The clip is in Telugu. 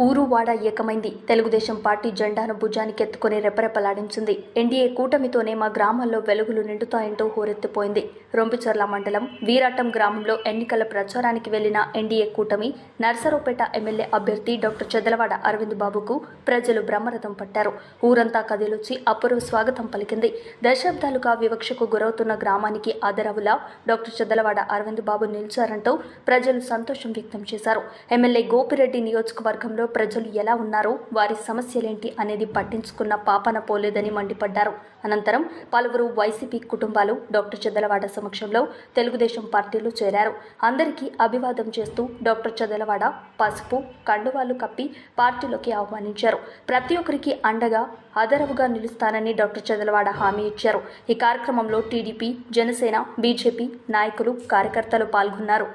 ఊరు వాడ ఏకమైంది. తెలుగుదేశం పార్టీ జెండాను భుజానికెత్తుకుని రెపరెపలాడించింది. ఎన్డీఏ కూటమితోనే మా గ్రామాల్లో వెలుగులు నిండుతాయంటూ హోరెత్తిపోయింది. రొంపిచర్ల మండలం వీరాటం గ్రామంలో ఎన్నికల ప్రచారానికి వెళ్లిన ఎన్డీఏ కూటమి నర్సరావుపేట ఎమ్మెల్యే అభ్యర్థి డాక్టర్ చెదలవాడ అరవింద్ బాబుకు ప్రజలు బ్రహ్మరథం పట్టారు. ఊరంతా కదిలొచ్చి అపూర్వ స్వాగతం పలికింది. దశాబ్దాలుగా వివక్షకు గురవుతున్న గ్రామానికి ఆదరవులా డాక్టర్ చెదలవాడ అరవింద్ బాబు నిలిచారంటూ ప్రజలు సంతోషం వ్యక్తం చేశారు. ఎమ్మెల్యే గోపిరెడ్డి నియోజకవర్గంలో ప్రజలు ఎలా ఉన్నారో, వారి సమస్యలేంటి అనేది పట్టించుకున్న పాపన పోలేదని మండిపడ్డారు. అనంతరం పలువురు వైసీపీ కుటుంబాలు డాక్టర్ చెదలవాడ సమక్షంలో తెలుగుదేశం పార్టీలో చేరారు. అందరికీ అభివాదం చేస్తూ డాక్టర్ చెదలవాడ పసుపు కండువాలు కప్పి పార్టీలోకి ఆహ్వానించారు. ప్రతి ఒక్కరికి అండగా ఆదరవుగా నిలుస్తానని డాక్టర్ చెదలవాడ హామీ ఇచ్చారు. ఈ కార్యక్రమంలో టీడీపీ, జనసేన, బీజేపీ నాయకులు, కార్యకర్తలు పాల్గొన్నారు.